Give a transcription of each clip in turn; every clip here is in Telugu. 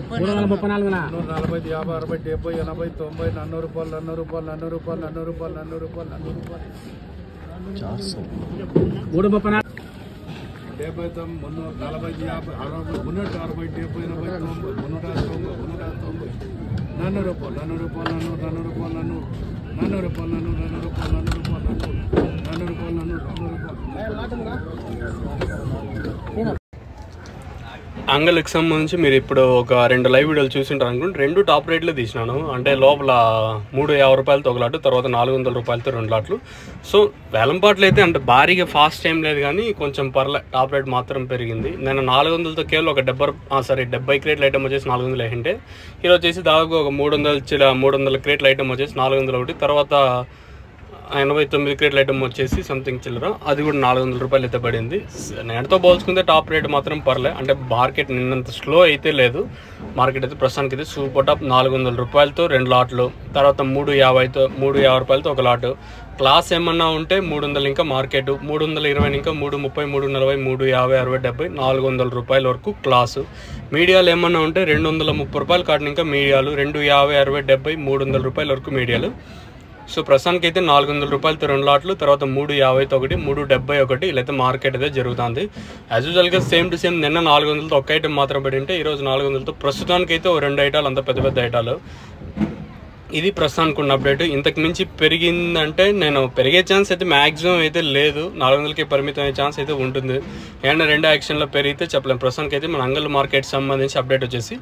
340, 40, 40, 50, 60, 70, 80, 90, 100 రూపాయలు, 100 రూపాయలు, 100 రూపాయలు, 100 రూపాయలు, 100 రూపాయలు, 100 రూపాయలు, 70, 40, 50, 60, 160, 70, 80, 90, 190, 190, 100 రూపాయలు, 100 రూపాయలు, 100 రూపాయలు, 100 రూపాయలు, 100 రూపాయలు, 100 రూపాయలు. అంగల్కి సంబంధించి మీరు ఇప్పుడు ఒక 2 లైవ్ వీడియోలు చూసింటారు అనుకుంటే 2 టాప్ రేట్లో తీసినాను. అంటే లోపల 350 రూపాయలతో ఒక లాటు, తర్వాత 400 రూపాయలతో 2 లాట్లు. సో వేలంపాట్లు అయితే అంటే భారీగా ఫాస్ట్ టైం లేదు, కానీ కొంచెం టాప్ రేట్ మాత్రం పెరిగింది. నేను 400తో కేవలం ఒక 70 క్రేట్ల ఐటమ్ వచ్చేసి 400 వేసింటే ఈరోజు వచ్చేసి దాదాపు ఒక 300 క్రేట్ల ఐటమ్ వచ్చేసి 400 ఒకటి, తర్వాత 89 క్రేట్ల ఐటమ్ వచ్చేసి సంథింగ్ చిల్లర, అది కూడా 400 రూపాయలు అయితే పడింది. నేటితో పోల్చుకుంటే టాప్ రేట్ మాత్రం పర్లే. అంటే మార్కెట్ నిన్నంత స్లో అయితే లేదు. మార్కెట్ అయితే ప్రస్తుతానికి అయితే సూపర్ టాప్. 400 రూపాయలతో 2 లాట్లు, తర్వాత 350 రూపాయలతో ఒక లాటు. క్లాస్ ఏమన్నా ఉంటే 300 ఇంకా మార్కెట్, 320 ఇంకా 330, 340, 350, 60, 70, 400 రూపాయల వరకు క్లాసు. మీడియాలు ఏమన్నా ఉంటే 230 రూపాయలు కాటన్ ఇంకా మీడియాలు, 250, 60, 70, 300 రూపాయల వరకు మీడియాలు. సో ప్రస్తుతానికి అయితే 400 రూపాయలతో 2 లాట్లు, తర్వాత 350తో ఒకటి, 371 ఇలా అయితే మార్కెట్ అయితే జరుగుతుంది. యాజ్ యూజువల్గా సేమ్ టు సేమ్ నిన్న 400తో ఒక ఐటమ్ మాత్రం పడి ఉంటే ఈరోజు 400తో ప్రస్తుతానికి అయితే 2 ఐటాలు, అంత పెద్ద పెద్ద ఐటాలు. ఇది ప్రస్తుతానికి ఉన్న అప్డేట్. ఇంతకు మించి పెరిగిందంటే నేను పెరిగే ఛాన్స్ అయితే మ్యాక్సిమం అయితే లేదు, 400కి పరిమితం అయ్యే ఛాన్స్ అయితే ఉంటుంది. అండ్ 2 యాక్షన్లో పెరిగితే చెప్పలేము. ప్రస్తుతానికి అయితే మన అంగల్ మార్కెట్ సంబంధించి అప్డేట్ వచ్చేసి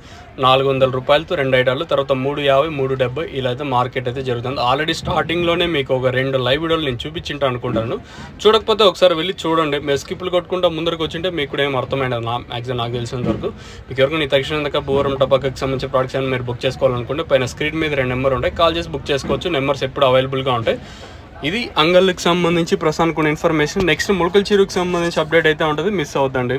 400 రూపాయలతో 2 ఐటాలు, తర్వాత 350, 370 ఇలా అయితే మార్కెట్ అయితే జరుగుతుంది. ఆల్రెడీ స్టార్టింగ్లోనే మీకు ఒక 2 లైవ్ వీడియోలు నేను చూపించింటా అనుకుంటాను. చూడకపోతే ఒకసారి వెళ్ళి చూడండి. మీరు స్కిప్లు కొట్టుకుంటా ముందరకు వచ్చింటే మీకు కూడా ఏం అర్థమైనది మ్యాక్సిమం నాకు తెలిసినంత వరకు. మీకు ఎవరికి నీ తక్షణ బోరం టబాకాకి సంబంధించిన ప్రొడక్ట్స్ అని మీరు బుక్ చేసుకోవాలనుకుంటే పైన స్క్రీన్ మీద 2 నెంబర్ ఉంటాయి, కాల్ చేసి బుక్ చేసుకోవచ్చు. నెంబర్స్ ఎప్పుడు అవైలబుల్గా ఉంటాయి. ఇది అంగల్కి సంబంధించి ప్రస్తుతానికి ఇన్ఫర్మేషన్. నెక్స్ట్ ములకల్ చెరువుకి సంబంధించి అప్డేట్ అయితే ఉంటుంది, మిస్ అవుతుందండి.